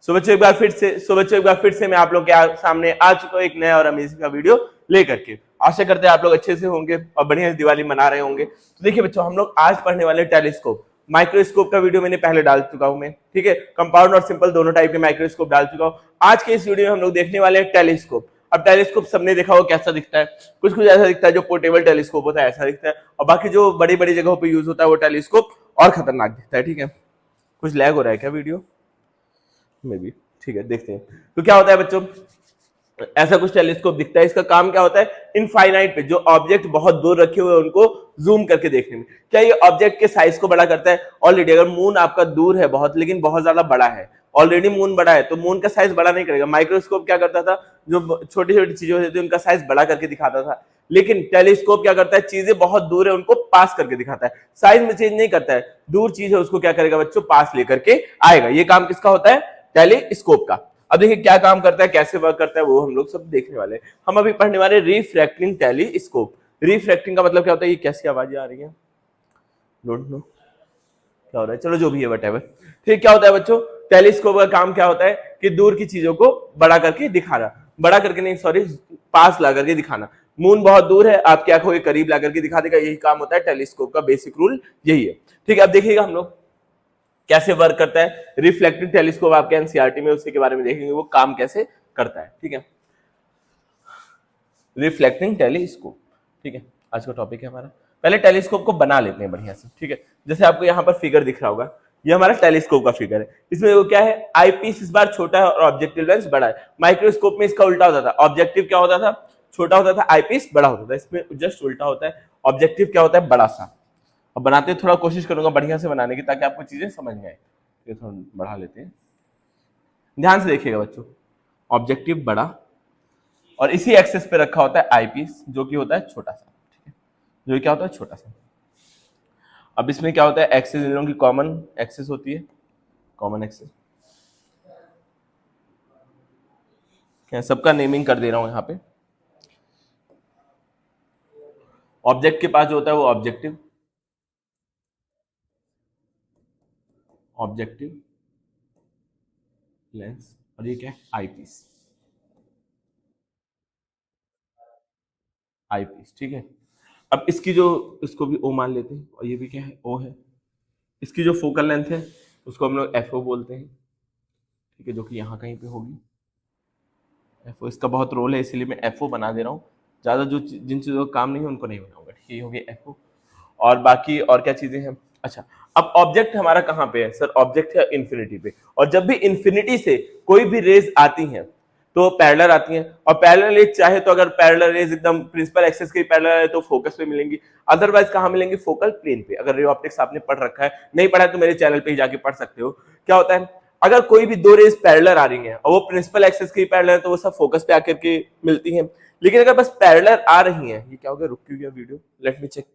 सो बच्चों एक बार फिर से मैं आप लोग के सामने आ चुका हूँ एक नया और अमेजिंग का वीडियो लेकर के। आशा करते हैं आप लोग अच्छे से होंगे और बढ़िया दिवाली मना रहे होंगे। तो देखिए बच्चों, हम लोग आज पढ़ने वाले टेलीस्कोप, माइक्रोस्कोप का वीडियो मैंने पहले डाल चुका हूं मैं, ठीक है। कंपाउंड और सिंपल दोनों टाइप के माइक्रोस्कोप डाल चुका हूं। आज के इस वीडियो में हम लोग देखने वाले हैं टेलीस्कोप। अब टेलीस्कोप सबने देखा हो कैसा दिखता है, कुछ कुछ ऐसा दिखता है, जो पोर्टेबल टेलीस्कोप होता है ऐसा दिखता है, और बाकी जो बड़ी बड़ी जगहों पर यूज होता है वो टेलीस्कोप और खतरनाक दिखता है, ठीक है। कुछ लैग हो रहा है क्या वीडियो में भी, ठीक है, देखते हैं। तो क्या होता है बच्चों, ऐसा कुछ टेलीस्कोप दिखता है। इसका काम क्या होता है, इनफाइनाइट पे जो ऑब्जेक्ट बहुत दूर रखे हुए हैं उनको जूम करके देखने में। क्या ये ऑब्जेक्ट के साइज को बड़ा करता है? ऑलरेडी अगर मून आपका दूर है बहुत लेकिन बहुत ज्यादा बड़ा है, ऑलरेडी मून बड़ा है तो मून का साइज बड़ा नहीं करेगा। माइक्रोस्कोप क्या करता था, जो छोटी छोटी चीजें होती थी उनका साइज बड़ा करके दिखाता था, लेकिन टेलीस्कोप क्या करता है, चीजें बहुत दूर है उनको पास करके दिखाता है, साइज में चेंज नहीं करता है। दूर चीज है उसको क्या करेगा बच्चों, पास लेकर के आएगा। ये काम किसका होता है, टेलीस्कोप का। अब देखिए क्या काम करता है, कैसे वर्क करता है, वो हम लोग सब देखने वाले हैं। हम अभी पढ़ने वाले रिफ्रैक्टिंग टेलीस्कोप। रिफ्रैक्टिंग का मतलब क्या होता है, ये कैसी आवाजें आ रही है, डोंट नो क्या हो रहा है, चलो जो भी है व्हाटएवर। फिर क्या होता है बच्चों, टेलीस्कोप का काम क्या होता है कि दूर की चीजों को बड़ा करके दिखाना, बड़ा करके नहीं सॉरी, पास ला करके दिखाना। मून बहुत दूर है, आपकी आंखों के करीब ला करके दिखा देगा, यही काम होता है टेलीस्कोप का, बेसिक रूल यही है, ठीक है। अब देखिएगा हम लोग कैसे वर्क करता है रिफ्लेक्टिव टेलीस्कोप, आपके एनसीईआरटी में उसी के बारे में देखेंगे वो काम कैसे करता है, ठीक है। रिफ्लेक्टिंग टेलीस्कोप, ठीक है, आज का टॉपिक है हमारा। पहले टेलीस्कोप को बना लेते हैं बढ़िया से, ठीक है। जैसे आपको यहाँ पर फिगर दिख रहा होगा, ये हमारा टेलीस्कोप का फिगर है। इसमें वो क्या है, आईपीस इस बार छोटा है और ऑब्जेक्टिव लेंस बड़ा है। माइक्रोस्कोप में इसका उल्टा होता था, ऑब्जेक्टिव क्या होता था, छोटा होता था, आईपीस बड़ा होता था। इसमें जस्ट उल्टा होता है, ऑब्जेक्टिव क्या होता है, बड़ा सा। अब बनाते थोड़ा कोशिश करूंगा बढ़िया से बनाने की, ताकि आपको चीजें समझ में आए। ये थोड़ा बढ़ा लेते हैं, ध्यान से देखिएगा बच्चों। ऑब्जेक्टिव बड़ा और इसी एक्सेस पे रखा होता है आईपीस, जो कि होता है छोटा सा, ठीक है, जो क्या होता है छोटा सा। अब इसमें क्या होता है, एक्सेस इन लोगों की कॉमन एक्सेस होती है, कॉमन एक्सेस। सबका नेमिंग कर दे रहा हूं यहां पे। ऑब्जेक्ट के पास जो होता है वो ऑब्जेक्टिव, ऑब्जेक्टिव लेंस, और ये क्या है, आईपीस, आईपीस, ठीक है। अब इसकी जो, इसको भी ओ मान लेते हैं, और ये भी क्या है, ओ है। इसकी जो फोकल लेंथ है उसको हम लोग एफओ बोलते हैं, ठीक है, जो कि यहाँ कहीं पे होगी एफओ। इसका बहुत रोल है इसीलिए मैं एफओ बना दे रहा हूँ, ज्यादा जो जिन चीजों का काम नहीं है उनको नहीं बनाऊंगा, ठीक है। ये हो गया एफओ। और बाकी और क्या चीजें हैं, अच्छा अब ऑब्जेक्ट हमारा कहाँ पे है सर, ऑब्जेक्ट है इन्फिनिटी पे। और जब भी इन्फिनिटी से कोई भी रेज आती हैं तो पैरेलल आती हैं, और पैरेलल रेज चाहे तो अगर पैरेलल रेज एकदम प्रिंसिपल एक्सिस के पैरेलल है तो फोकस पे मिलेंगी, अदरवाइज कहाँ मिलेंगी, फोकल प्लेन पे। अगर रे ऑप्टिक्स आपने पढ़ रखा है, नहीं पढ़ा है तो मेरे चैनल पे ही जाके पढ़ सकते हो। क्या होता है, अगर कोई भी दो रेज पैरेलल आ रही हैं और वो प्रिंसिपल एक्सिस के पैरेलल है तो वो सब फोकस पे आकर के मिलती हैं। लेकिन अगर बस पैरेलल आ रही हैं, ये क्या हो गया, रुक क्यों गया वीडियो, लेट मी चेक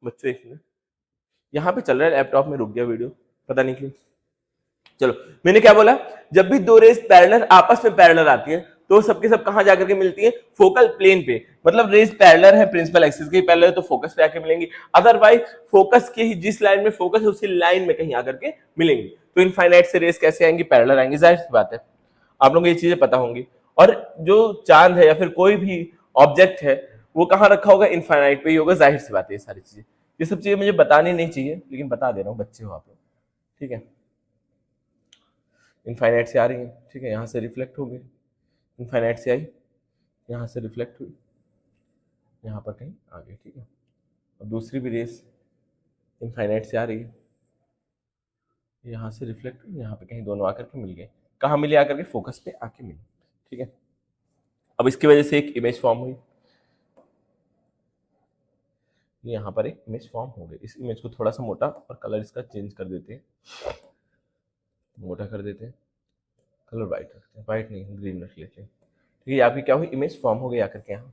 बच्चों, एक मिनट, यहाँ पे चल रहा है लैपटॉप में रुक गया वीडियो, पता नहीं क्यों। चलो मैंने क्या बोला, जब भी दो रेज पैरेलल आपस में पैरेलल आती है तो सबके सब कहां जाकर के मिलती है, फोकल प्लेन पे। मतलब रेज पैरेलल है प्रिंसिपल एक्सिस के पैरेलल है तो फोकस पे आके मिलेंगी, अदरवाइज फोकस के ही जिस लाइन में फोकस है उसी लाइन में कहीं आकर के मिलेंगी। तो इनफाइनाइट से रेज कैसे आएंगी, पैरेलल आएंगी, जाहिर सी बात है, आप लोगों को ये चीजें पता होंगी। और जो चांद है या फिर कोई भी ऑब्जेक्ट है वो कहाँ रखा होगा, इनफाइनाइट पे ही होगा, जाहिर सी बात है। ये सारी चीजें, ये सब चीजें मुझे बतानी नहीं चाहिए लेकिन बता दे रहा हूँ, बच्चे हो आप लोग, ठीक है। इनफाइनाइट से आ रही है, ठीक है, यहाँ से रिफ्लेक्ट हो गई, इनफाइनाइट से आई, यहाँ से रिफ्लेक्ट हुई, यहाँ पर कहीं आ गई, ठीक है। और दूसरी भी रेस इनफाइनाइट से आ रही है, यहाँ से रिफ्लेक्ट हुई, यहाँ पे कहीं दोनों आकर के मिल गए, कहाँ मिले आकर के, फोकस पे आके मिली, ठीक है। अब इसकी वजह से एक इमेज फॉर्म हुई, यहाँ पर एक इमेज फॉर्म हो गई। इस इमेज को थोड़ा सा मोटा और कलर इसका चेंज कर देते हैं, मोटा कर देते हैं, कलर वाइट रखते हैं, वाइट नहीं ग्रीन रख लेते हैं, ठीक है। आपकी क्या हुई, इमेज फॉर्म हो गई आकर के यहाँ,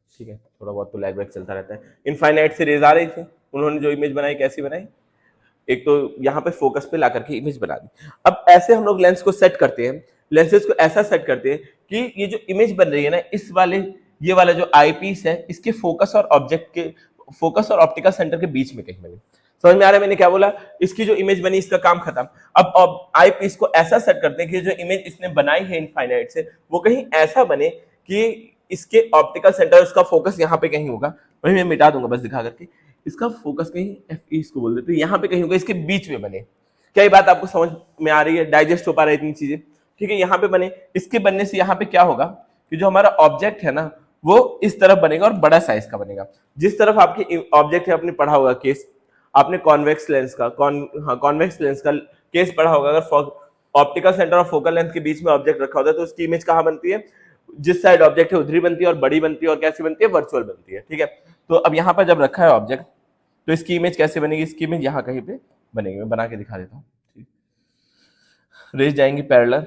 ठीक है। थोड़ा बहुत तो लैग वैग चलता रहता है। इनफाइनाइट से रेज आ रही थी, उन्होंने जो इमेज बनाई कैसी बनाई, एक तो यहाँ पे फोकस पे ला करके इमेज बना दी। अब ऐसे हम लोग लेंस को सेट करते हैं, लेंसेज को ऐसा सेट करते हैं कि ये जो इमेज बन रही है ना, इस वाले ये वाला जो आई पीस है इसके फोकस और ऑब्जेक्ट के, फोकस और ऑप्टिकल सेंटर के बीच में कहीं बने। समझ में आ रहा है मैंने क्या बोला? इसकी जो इमेज बनी इसका काम खत्म। अब आई पीस को ऐसा सेट करते हैं कि जो इमेज इसने बनाई है इनफाइनाइट से वो कहीं ऐसा बने कि इसके ऑप्टिकल सेंटर, उसका फोकस यहाँ पे कहीं होगा। वही मैं मिटा दूंगा बस दिखा करके। इसका फोकस कहीं एफ ई इसको बोल देते हैं, यहाँ पे कहीं होगा, इसके बीच में बने। क्या ये बात आपको समझ में आ रही है? डाइजेस्ट हो पा रही है इतनी चीजें? ठीक है, यहाँ पे बने। इसके बनने से यहाँ पे क्या होगा कि जो हमारा ऑब्जेक्ट है ना वो इस तरफ बनेगा और बड़ा साइज का बनेगा। जिस तरफ आपके ऑब्जेक्ट है, आपने पढ़ा होगा केस, आपने कॉन्वेक्स लेंस का कॉन्वेक्स लेंस का केस पढ़ा होगा। अगर ऑप्टिकल सेंटर और फोकल लेंथ के बीच में ऑब्जेक्ट रखा होता है तो उसकी इमेज कहाँ बनती है? जिस साइड ऑब्जेक्ट है उधर ही बनती है, और बड़ी बनती है। और कैसी बनती है? वर्चुअल बनती है। ठीक है, तो अब यहाँ पर जब रखा है ऑब्जेक्ट तो इसकी इमेज कैसे बनेगी? इसकी इमेज यहाँ कहीं पे बनेगी। मैं बना के दिखा देता हूँ। रेज जाएंगी पैरेलल,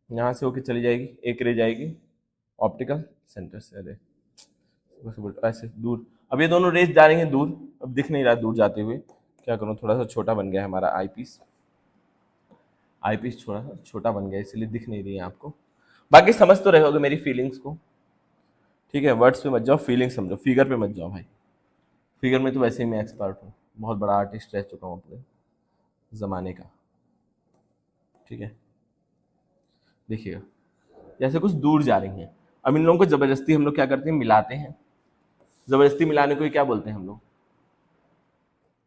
यहाँ से होके चली जाएगी, एक रे जाएगी ऑप्टिकल सेंटर से, अरे ऐसे दूर। अब ये दोनों रेज जा रही हैं दूर, अब दिख नहीं रहा दूर जाते हुए। क्या करूँ, थोड़ा सा छोटा बन गया है हमारा आई पीस थोड़ा सा छोटा बन गया इसलिए दिख नहीं रही है आपको। बाकी समझ तो रहे होगे मेरी फीलिंग्स को। ठीक है, वर्ड्स पे मत जाओ, फीलिंग समझो, फिगर पे मत जाओ भाई। फिगर में तो वैसे ही मैं एक्सपर्ट हूँ, बहुत बड़ा आर्टिस्ट रह चुका हूँ अपने ज़माने का। ठीक है, देखिएगा जैसे कुछ दूर जा रही हैं। अब इन लोगों को जबरदस्ती हम लोग क्या करते हैं? मिलाते हैं। जबरदस्ती मिलाने को ही क्या बोलते हैं हम लोग?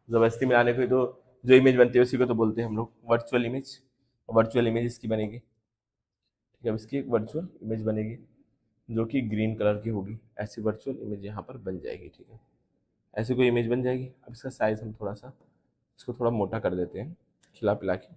जबरदस्ती मिलाने को ही तो जो इमेज बनती है उसी को तो बोलते हैं हम लोग वर्चुअल इमेज। वर्चुअल इमेज इसकी बनेगी। ठीक है, अब इसकी एक वर्चुअल इमेज बनेगी जो कि ग्रीन कलर की होगी। ऐसी वर्चुअल इमेज यहाँ पर बन जाएगी। ठीक है, ऐसी कोई इमेज बन जाएगी। अब इसका साइज हम थोड़ा सा इसको थोड़ा मोटा कर देते हैं, खिला पिला के।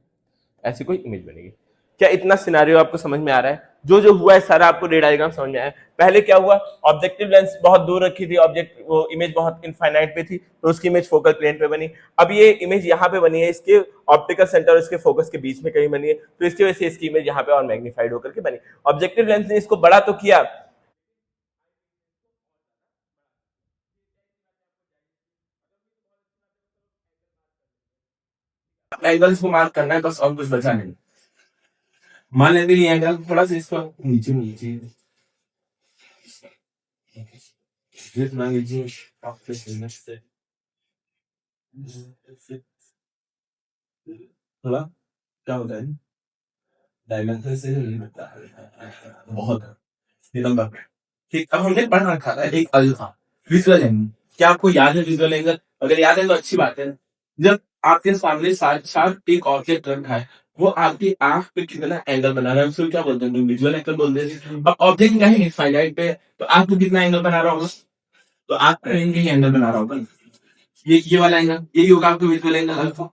ऐसी कोई इमेज बनेगी। क्या इतना सिनारियो आपको समझ में आ रहा है? जो जो हुआ है सारा आपको रे डायग्राम समझ में आया? पहले क्या हुआ, ऑब्जेक्टिव लेंस बहुत दूर रखी थी, ऑब्जेक्ट वो इमेज बहुत इनफाइनाइट पे थी तो उसकी इमेज फोकल प्लेन पे बनी। अब ये इमेज यहाँ पे बनी है, इसके ऑप्टिकल सेंटर और इसके फोकस के बीच में कहीं बनी है, तो इसकी वजह से इसकी इमेज यहाँ पे और मैग्नीफाइड होकर के बनी। ऑब्जेक्टिव लेंस ने इसको बड़ा तो किया, एंगल्स को मार्क करना है बस, और कुछ बचा नहीं। मान लेते हैं एंगल थोड़ा सा इसको नीचे नीचे जितना नीचे थोड़ा क्या होता है डायमेंशन से बहुत नंबर। ठीक, अब हमने पढ़ रखा था एक अल्फा विजुअल एंगल। क्या आपको याद है विजुअल एंगल? अगर याद है तो अच्छी बात है। जब आपके सामने साथ एक ऑब्जेक्ट रखा है, वो आपकी आंख पे कितना एंगल बना रहा है उसको क्या बोलते हैं? विजुअल एंगल बोलते हैं। अब ऑब्जेक्ट क्या है इनफाइनाइट पे, तो आपको कितना एंगल बना रहा होगा? तो आप यही एंगल बना रहा होगा, ये वाला एंगल, यही होगा आपको विजुअल एंगल अल्फा।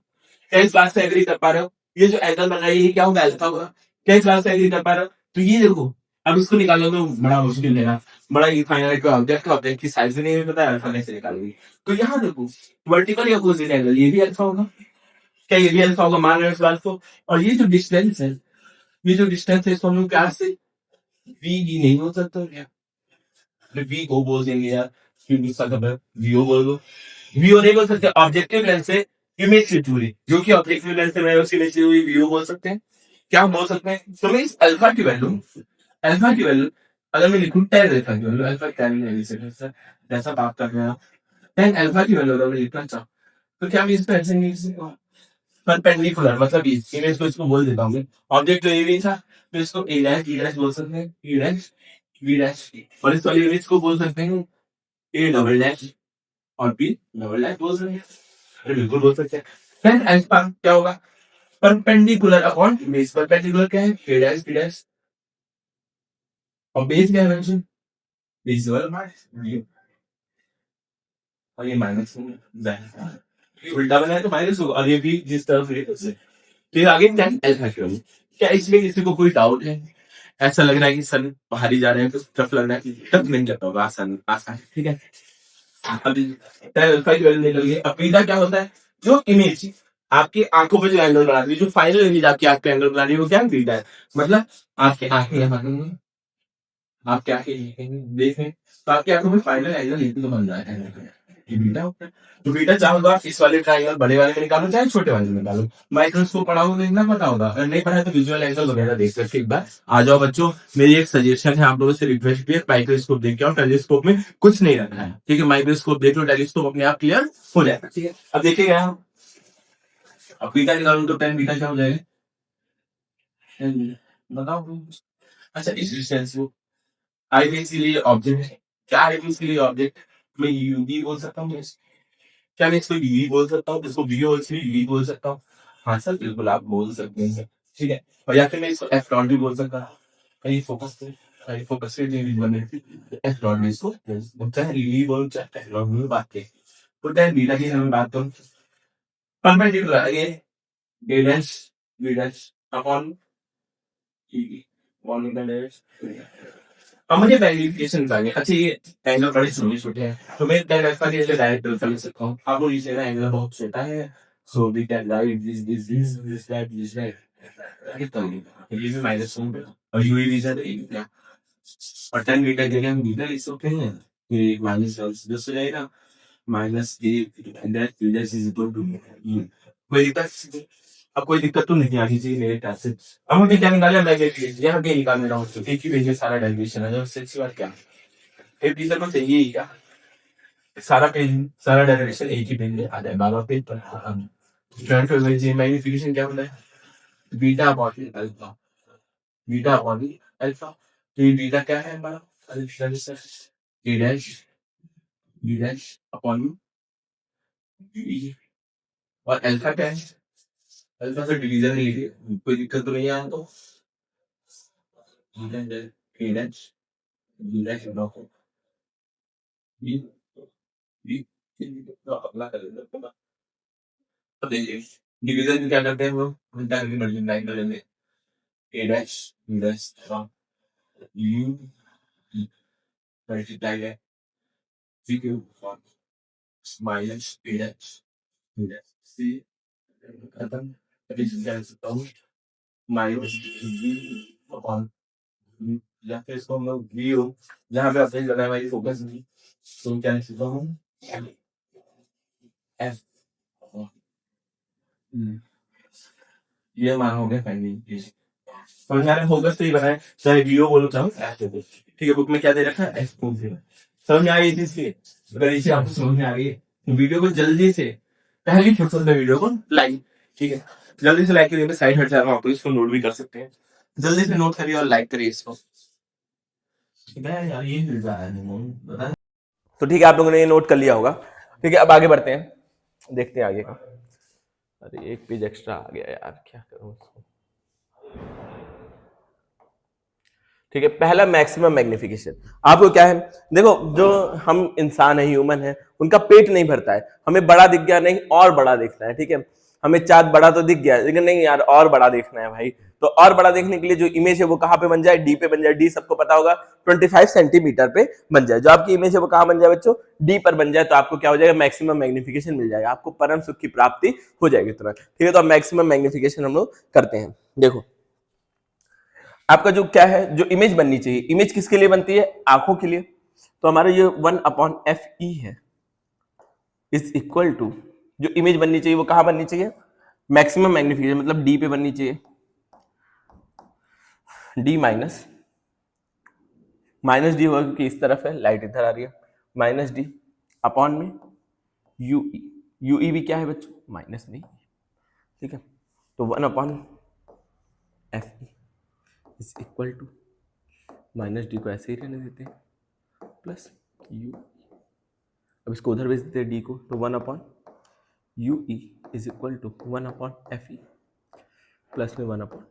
क्या इस बात से एग्री कर पा रहे हो? ये जो एंगल बन रहा है ये क्या होगा? अल्फा होगा। क्या इस बात से एग्री कर पा रहे हो? तो ये देखो, अब इसको निकालो तो बड़ा मुश्किल है ना, बड़ा इनफाइनाइट का ऑब्जेक्ट की साइज भी नहीं पता है, अल्फा कैसे निकालोगे? तो यहाँ देखो वर्टिकल या अपोजिट एंगल, ये भी अल्फा होगा। क्या ये भी अल्फा होगा? मान रहे हो इस बात को? और ये जो डिस्टेंस है, इसको हम लोग क्या से वी नहीं हो सकता क्या? वी को बोल देंगे यार, वीओ बोल दो। वीओ नहीं बोल सकते, ऑब्जेक्टिव लेंस से इमेज से दूरी जो कि ऑब्जेक्टिव लेंस से मैं उसकी इमेज से दूरी वीओ बोल सकते हैं। क्या हम बोल सकते हैं? तो मैं इस अल्फा की वैल्यू अगर मैं लिखूं 10 अल्फा की वैल्यू, अल्फा 10 नहीं जैसा बात कर रहे हैं 10 अल्फा की वैल्यू अगर मैं लिखना चाहूँ तो क्या मैं इसको ऐसे नहीं परपेंडिकुलर, मतलब इस इमेज को इसको बोल देता हूँ। ऑब्जेक्ट ए भी था तो इसको ए डैश बी डैश बोल सकते हैं, ई डैश बी डैश, और इस वाली इमेज को बोल सकते हैं ए डबल डैश और बी डबल डैश बोल सकते हैं। अरे बिल्कुल बोल सकते हैं। देन अल्फा क्या होगा? Perpendicular upon base. परपेंडिकुलर क्या है? ए डैश बी डैश, और बेस क्या है? बेस वाला और ये माइनस उल्टा बनाया तो माइनस होगा, और ये भी जिस तरफ है उससे। फिर आगे टेन अल्फा की वैल्यू। क्या इसमें किसी को कोई डाउट है? ऐसा लग रहा है कि सन बाहर ही जा रहे हैं तो टफ लग रहा है, टफ नहीं करता होगा, आसान आसान। ठीक है, अभी टेन अल्फा की वैल्यू नहीं लगी। अब बीटा क्या होता है? जो इमेज आपकी आंखों पे जो एंगल बना रही है, जो फाइनल इमेज आपकी आंख पे एंगल बना रही है वो क्या बीटा है। मतलब आपके आंखें आप क्या देखें तो आपकी आंखों में फाइनल एंगल एक तो बन रहा है, ये बीटा होता है। तो बीटा चाहे होगा इस वाले ट्रायंगल बड़े वाले में निकालो चाहे छोटे वाले में निकालो। माइक्रोस्कोप पढ़ा होगा देखना पता होगा, अगर नहीं पढ़ा है तो विजुअल एंगल वगैरह देख सकते एक बार। आ जाओ बच्चों, मेरी एक सजेशन है आप लोगों से, रिक्वेस्ट भी है, माइक्रोस्कोप देख के आओ। टेलीस्कोप में कुछ नहीं रखना है, ठीक है? माइक्रोस्कोप देख लो, टेलीस्कोप अपने आप क्लियर हो जाएगा। ठीक है, अब देखिएगा अब बीटा निकालूं तो tan बीटा क्या हो जाएगा, बताओ। अच्छा इस डिस्टेंस को आई मीन के लिए ऑब्जेक्ट है, क्या आई मीन के लिए ऑब्जेक्ट, मैं यू भी बोल सकता हूँ, क्या मैं इसको यू बोल सकता हूँ, इसको वी और इसलिए यू बोल सकता हूँ। हाँ सर बिल्कुल आप बोल सकते हैं, ठीक है। और या फिर मैं इसको एफ डॉट भी बोल सकता हूँ, कहीं फोकस पे, कहीं फोकस पे नहीं बने, एफ डॉट में इसको चाहे ली बोल चाहे एफ डॉट में बात के, तो चाहे बीटा की हमें बात करूँ, परपेंडिकुलर ये A dash B dash upon E one dash. अब मुझे वेरिफिकेशन चाहिए। अच्छा ये एंगल बड़े छोटे छोटे हैं, तो मैं tan अल्फा के लिए डायरेक्ट कर सकता हूँ। आपको इसे ना एंगल बहुत छोटा है, so we can write this that कितना है, ये भी माइनस वन और यू भी ज्यादा क्या, और tan बीटा के लिए हम बीटा लिख सकते हैं, ये माइनस दस हो जाएगा, minus a that beta is equal to u. कोई दिक्कत, अब कोई दिक्कत तो नहीं आनी चाहिए मेरे ख्याल से। अब मुझे क्या निकाला, मैं यहाँ पे निकालने रहा हूँ, एक ही पेज में सारा डेरिवेशन है, जब उससे अच्छी बात क्या है, टीचर को चाहिए ही क्या, सारा पेज सारा डेरिवेशन एक ही पेज में आ जाए, 12 पेज पर हम स्टूडेंट को भेजिए। मैग्निफिकेशन क्या होता है, beta upon alpha, beta upon alpha, तो ये बीटा क्या है हमारा alpha A dash B dash upon B, और अल्फा क्या है, अल्फा से डिवीजन लीजिए, कोई दिक्कत तो नहीं है तो A dash B dash B B अगला कर लेते हैं। तो देखिए डिवीजन क्या करते हैं हम लोग, उल्टा करके मल्टीप्लाई कर लेंगे, A dash B dash U multiply है C cube minus A dash B dash C खत्म, अभी क्या कर सकता हूँ माइनस बी अपॉन, या फिर इसको हम लोग वी हो, जहाँ पे अपने जगह हमारी फोकस नहीं, तो क्या लिख सकता हूँ एफ, ये हमारा हो गया फाइनली। समझ आ रहा है, फोकस तो ही बनाए, चाहे वीओ बोलो चाहे एफ बोलो, ठीक है। बुक में क्या दे रखा है, एफ बोल दिया। समझ में आ गई थी इसलिए, अगर इसे आपको समझ में आ गई तो वीडियो को जल्दी से पहली फुर्सत में वीडियो को लाइक, ठीक है, जल्दी से लाइक करिए। मैं साइड हट जा रहा हूँ, आप इसको नोट भी कर सकते हैं, जल्दी से नोट करिए और लाइक करिए इसको। यार ये मिल रहा है, तो ठीक है, आप लोगों ने ये नोट कर लिया होगा। ठीक है, अब आगे बढ़ते हैं, देखते हैं आगे का। अरे एक पेज एक्स्ट्रा आ गया यार, क्या करूं उसको। ठीक है, पहला मैक्सिमम मैग्निफिकेशन। आपको क्या है, देखो जो हम इंसान है, ह्यूमन है, उनका पेट नहीं भरता है, हमें बड़ा दिख गया नहीं और बड़ा देखना है, ठीक है। हमें चाँद बड़ा तो दिख गया लेकिन नहीं यार और बड़ा देखना है भाई, तो और बड़ा देखने के लिए जो इमेज है वो कहाँ पे बन जाए, डी पे बन जाए। डी सबको पता होगा 25 सेंटीमीटर पे बन जाए, जो आपकी इमेज है वो कहाँ बन जाए बच्चों, डी पर बन जाए, तो आपको क्या हो जाएगा, मैक्सिमम मैग्निफिकेशन मिल जाएगा, आपको परम सुख की प्राप्ति हो जाएगी तुरंत। ठीक है, तो अब मैक्सिमम मैग्निफिकेशन हम लोग करते हैं। देखो आपका जो क्या है, जो इमेज बननी चाहिए, इमेज किसके लिए बनती है, आंखों के लिए, तो हमारा ये 1/f(e) है इज इक्वल टू, जो इमेज बननी चाहिए वो कहां बननी चाहिए, मैक्सिमम मैग्निफिकेशन मतलब डी पे बननी चाहिए, डी माइनस डी होगा क्योंकि इस तरफ है, लाइट इधर आ रही है, माइनस डी अपॉन में यूई, यूई भी क्या है बच्चों, माइनस डी, ठीक है। तो 1/f(e) is equal to, minus d को ऐसे ही रहने देते हैं, प्लस यू, अब इसको उधर भेज देते हैं डी को, तो 1/ue is equal to 1/fe plus में 1/,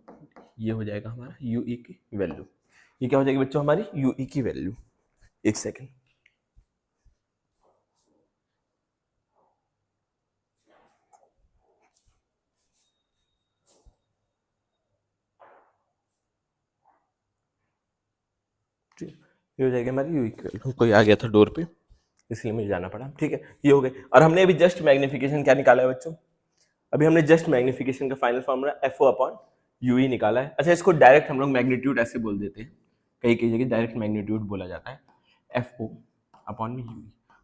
ये हो जाएगा हमारा ue की वैल्यू। ये क्या हो जाएगी बच्चों हमारी ue की वैल्यू, एक सेकेंड, ये हो जाएगी हमारी ue की वैल्यू। कोई आ गया था डोर पे इसलिए मुझे जाना पड़ा, ठीक है। ये हो गए, और हमने अभी जस्ट मैग्निफिकेशन क्या निकाला है बच्चों, अभी हमने जस्ट मैग्निफिकेशन का फाइनल फॉर्मूला FO/UE निकाला है। अच्छा इसको डायरेक्ट हम लोग मैग्नीट्यूड ऐसे बोल देते हैं, कई जगह डायरेक्ट मैग्नीट्यूड बोला जाता है, FO/UE,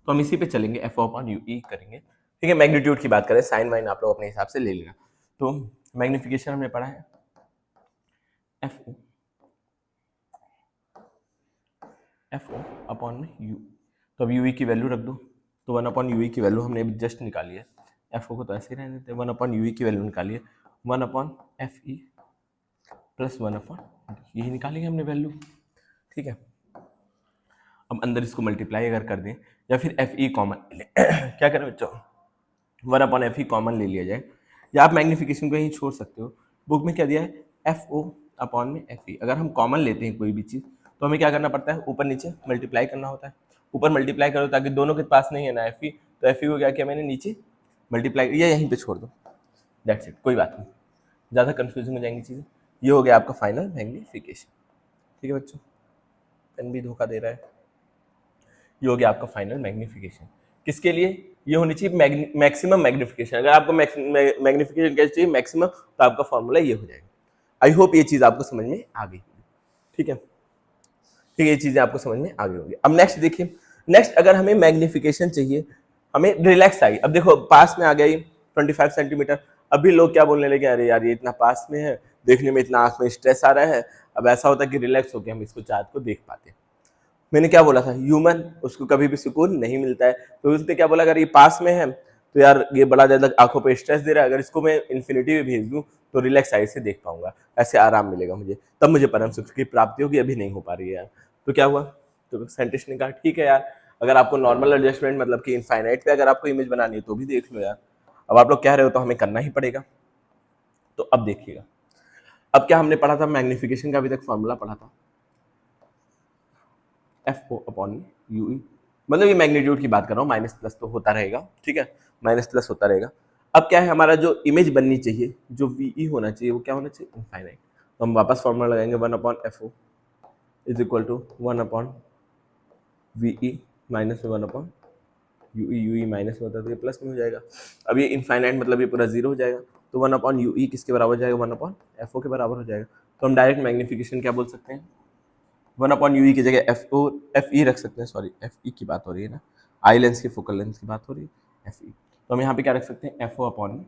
तो हम इसी पे चलेंगे, FO/UE करेंगे, ठीक है। मैग्नीट्यूड की बात करें, साइन वाइन आप लोग अपने हिसाब से ले लेना। तो मैग्निफिकेशन हमने पढ़ा है FO/U, तो अब UE की वैल्यू रख दो, तो 1/UE की वैल्यू हमने अभी जस्ट निकाली है एफ ओ को तो ऐसे ही रहने देते हैं, 1/UE की वैल्यू निकालिए, 1/FE प्लस 1/, यही निकालेंगे हमने वैल्यू, ठीक है। अब अंदर इसको मल्टीप्लाई अगर कर दें या फिर एफ ई कॉमन क्या करें बच्चों, 1/FE कॉमन ले लिया जाए, या आप मैग्नीफिकेशन को यहीं छोड़ सकते हो। बुक में क्या दिया है, एफ ओ अपॉन में एफ ई। अगर हम कॉमन लेते हैं कोई भी चीज़ तो हमें क्या करना पड़ता है, ऊपर नीचे मल्टीप्लाई करना होता है। ऊपर मल्टीप्लाई करो ताकि दोनों के पास नहीं है ना एफ ई, तो एफ ई को क्या किया मैंने, नीचे मल्टीप्लाई, या यहीं पे छोड़ दो, दैट्स इट, कोई बात नहीं, ज़्यादा कन्फ्यूजन हो जाएंगी चीज़ें। ये हो गया आपका फाइनल मैग्नीफिकेशन, ठीक है बच्चों, पेन भी धोखा दे रहा है। ये हो गया आपका फाइनल मैग्नीफिकेशन, किसके लिए, ये होनी चाहिए मैक्सिमम मैग्नीफिकेशन। अगर आपको मैग्नीफिकेशन कैसे चाहिए, मैक्सिमम, तो आपका फॉर्मूला ये हो जाएगा। आई होप ये चीज़ आपको समझ में आ गई, ठीक है, ठीक है, ये चीज़ें आपको समझ में आ गई होंगी। अब नेक्स्ट देखिए, नेक्स्ट अगर हमें मैग्नीफिकेशन चाहिए, हमें रिलैक्स आई, अब देखो पास में आ गई 25 सेंटीमीटर, अभी लोग क्या बोलने लगे, अरे यार ये इतना पास में है, देखने में इतना आंख में स्ट्रेस आ रहा है। अब ऐसा होता है कि रिलैक्स होकर हम इसको चार्ट को देख पाते हैं। मैंने क्या बोला था, ह्यूमन उसको कभी भी सुकून नहीं मिलता है, तो उसने क्या बोला, अगर ये पास में है तो यार ये बड़ा ज्यादा आंखों पे स्ट्रेस दे रहा है, अगर इसको मैं इन्फिनिटी में भेज दूं तो रिलैक्स आई से देख पाऊंगा, ऐसे आराम मिलेगा मुझे, तब मुझे परम सुख की प्राप्ति होगी, अभी नहीं हो पा रही है यार। तो क्या हुआ, तो साइंटिस्ट ने कहा ठीक है यार, अगर आपको नॉर्मल एडजस्टमेंट मतलब कि इनफाइनाइट पे अगर आपको इमेज बनानी है तो भी देख लो यार, अब आप लोग कह रहे हो तो हमें करना ही पड़ेगा। तो अब देखिएगा, अब क्या हमने पढ़ा था, मैग्नीफिकेशन का अभी तक फॉर्मूला पढ़ा था, f o upon u e, मतलब ये मैग्नीट्यूड की बात कर रहा हूँ, माइनस प्लस तो होता रहेगा, ठीक है, माइनस प्लस होता रहेगा। अब क्या है, हमारा जो इमेज बननी चाहिए, जो वी ई होना चाहिए, वो क्या होना चाहिए, इनफाइनाइट। तो हम वापस फॉर्मूला लगाएंगे, 1/FO is equal to 1/VE minus 1/UE, u e minus में होता है तो ये प्लस में हो जाएगा। अब ये इनफाइनाइट मतलब ये पूरा जीरो हो जाएगा, तो 1/UE किसके बराबर हो जाएगा, 1/FO के बराबर हो जाएगा। तो हम डायरेक्ट मैग्नीफिकेशन क्या बोल सकते हैं, 1/UE की जगह FE रख सकते हैं, सॉरी FE की बात हो रही है ना, आई लेंस की फोकल लेंथ की बात हो रही है, FE। तो हम यहाँ पे क्या रख सकते हैं, FO अपॉन,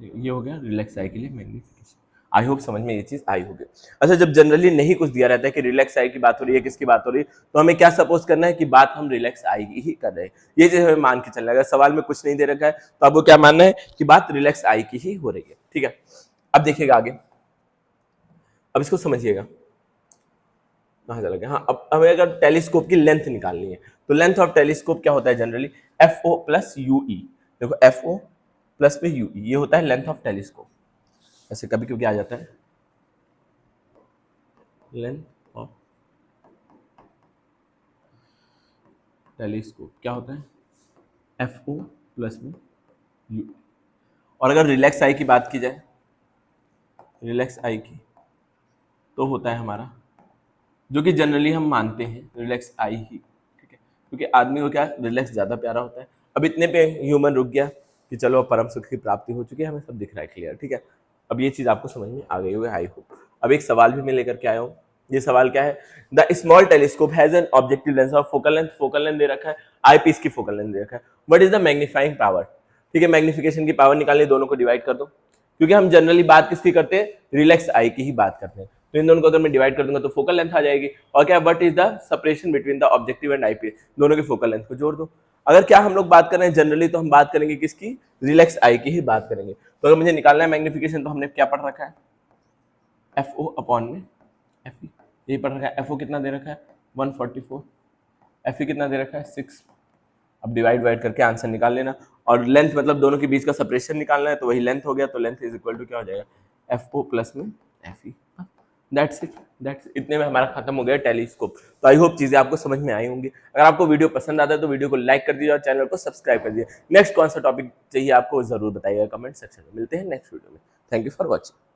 ये हो गया रिलैक्स आई के लिए मैग्नीफिकेशन। आई होप समझ में ये चीज आई होगी। अच्छा, जब जनरली नहीं कुछ दिया रहता है कि रिलैक्स आई की बात हो रही है, किसकी बात हो रही है, तो हमें क्या सपोज करना है कि बात हम रिलैक्स आई की ही कर रहे हैं, ये चीज हमें मान के चलना है। अगर सवाल में कुछ नहीं दे रखा है तो आपको क्या मानना है कि बात रिलैक्स आई की ही हो रही है, ठीक है। अब देखिएगा आगे, अब इसको समझिएगा, कहाँ चला गया, हाँ, अब हमें अगर टेलीस्कोप की लेंथ निकालनी है तो लेंथ ऑफ टेलीस्कोप क्या होता है जनरली, FO प्लस UE। देखो FO प्लस में UE, ये होता है लेंथ ऑफ टेलीस्कोप। ऐसे कभी कभी आ जाता है लेंथ ऑफ टेलीस्कोप क्या होता है, FO प्लस में UE। और अगर रिलैक्स आई की बात की जाए, रिलैक्स आई की, तो होता है हमारा, जो कि जनरली हम मानते हैं रिलैक्स आई ही, ठीक है, क्योंकि आदमी को क्या रिलैक्स ज़्यादा प्यारा होता है। अब इतने पे ह्यूमन रुक गया कि चलो परम सुख की प्राप्ति हो चुकी है, हमें सब दिख रहा है क्लियर, ठीक है। अब ये चीज़ आपको समझ में आ गई होगी आई होप। अब एक सवाल भी मैं लेकर के आया हूँ, ये सवाल क्या है, the small telescope has an objective lens of focal length दे रखा है, आई पीस की फोकल लेंथ दे रखा है, what is the magnifying power, ठीक है, मैग्नीफिकेशन की पावर निकालनी, दोनों को डिवाइड कर दो, क्योंकि हम जनरली बात किसकी करते हैं, रिलैक्स आई की ही बात करते हैं। तो इन दोनों को अगर मैं डिवाइड कर दूंगा तो फोकल लेंथ आ जाएगी, और क्या what is the separation between the objective and eyepiece, दोनों के फोकल लेंथ को जोड़ दो। अगर क्या हम लोग बात कर रहे हैं जनरली, तो हम बात करेंगे किसकी, रिलैक्स आई की ही बात करेंगे। तो अगर मुझे निकालना है मैग्नीफिकेशन, तो हमने क्या पढ़ रखा है, FO अपॉन में FE, यही पढ़ रखा है। FO कितना दे रखा है 144, FE कितना दे रखा है 6। अब डिवाइड करके आंसर निकाल लेना, और लेंथ मतलब दोनों के बीच का सेपरेशन निकालना है, तो वही लेंथ हो गया, तो लेंथ इज इक्वल टू क्या हो जाएगा, FO प्लस में FE। दैट्स इट, इतने में हमारा खत्म हो गया टेलीस्कोप। तो आई होप चीजें आपको समझ में आई होंगी। अगर आपको वीडियो पसंद आता है तो वीडियो को लाइक कर दीजिए और चैनल को सब्सक्राइब कर दीजिए। नेक्स्ट कौन सा टॉपिक चाहिए आपको जरूर बताइएगा कमेंट सेक्शन में। मिलते हैं नेक्स्ट वीडियो में। Thank you for watching.